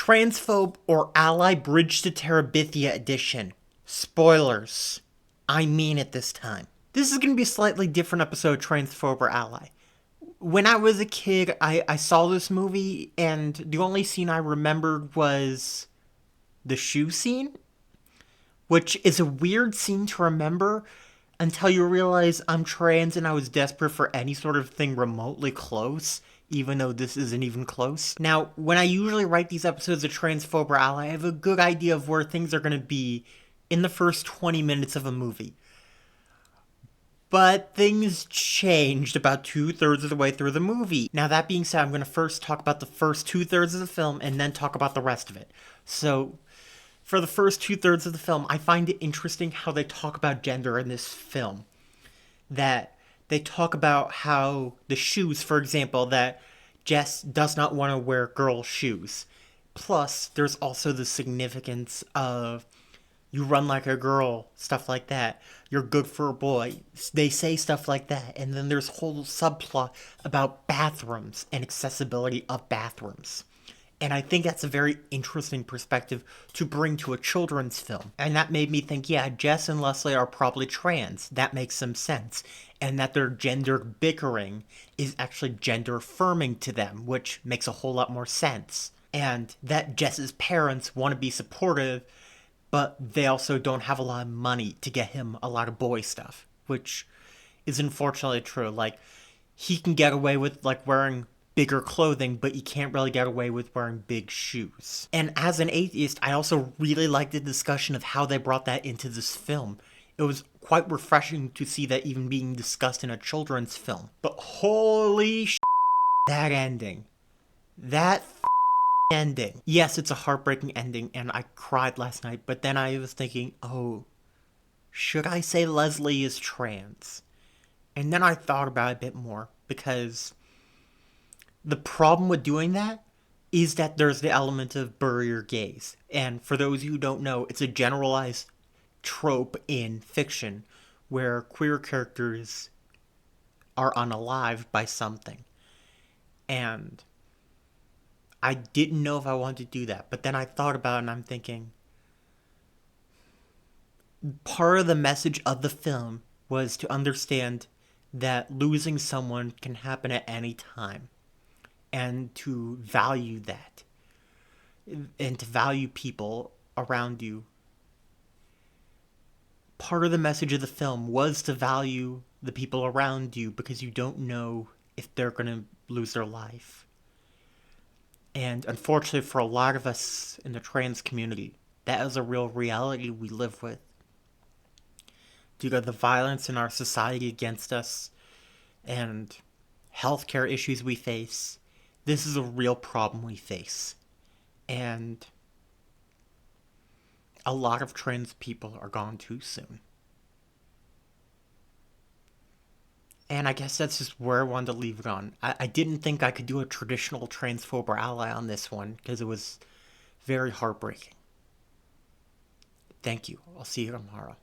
Transphobe or Ally Bridge to Terabithia edition. Spoilers. I mean it this time. This is going to be a slightly different episode of Transphobe or Ally. When I was a kid, I saw this movie, and the only scene I remembered was the shoe scene, which is a weird scene to remember until you realize I'm trans and I was desperate for any sort of thing remotely close, even though this isn't even close. Now, when I usually write these episodes of Transphobe or Ally, I have a good idea of where things are going to be in the first 20 minutes of a movie. But things changed about 2/3 of the way through the movie. Now, that being said, I'm going to first talk about the first 2/3 of the film and then talk about the rest of it. So, for the first 2/3 of the film, I find it interesting how they talk about gender in this film. That they talk about how the shoes, for example, that Jess does not want to wear girl shoes. Plus, there's also the significance of you run like a girl, stuff like that. You're good for a boy. They say stuff like that. And then there's a whole subplot about bathrooms and accessibility of bathrooms. And I think that's a very interesting perspective to bring to a children's film. And that made me think, yeah, Jess and Leslie are probably trans. That makes some sense. And that their gender bickering is actually gender affirming to them, which makes a whole lot more sense. And that Jess's parents want to be supportive, but they also don't have a lot of money to get him a lot of boy stuff, which is unfortunately true. Like, he can get away with, like, wearing bigger clothing, but you can't really get away with wearing big shoes. And as an atheist, I also really liked the discussion of how they brought that into this film. It was quite refreshing to see that even being discussed in a children's film. But holy that ending. That ending. Yes, it's a heartbreaking ending, and I cried last night, but then I was thinking, oh, should I say Leslie is trans? And then I thought about it a bit more, because the problem with doing that is that there's the element of bury your gays. And for those who don't know, it's a generalized trope in fiction where queer characters are unalived by something. And I didn't know if I wanted to do that. But then I thought about it and I'm thinking, part of the message of the film was to understand that losing someone can happen at any time. And to value that. And to value people around you. Part of the message of the film was to value the people around you because you don't know if they're going to lose their life. And unfortunately for a lot of us in the trans community, that is a real reality we live with. Due to the violence in our society against us and healthcare issues we face, this is a real problem we face. And a lot of trans people are gone too soon. And I guess that's just where I wanted to leave it on. I didn't think I could do a traditional transphobe or ally on this one because it was very heartbreaking. Thank you. I'll see you tomorrow.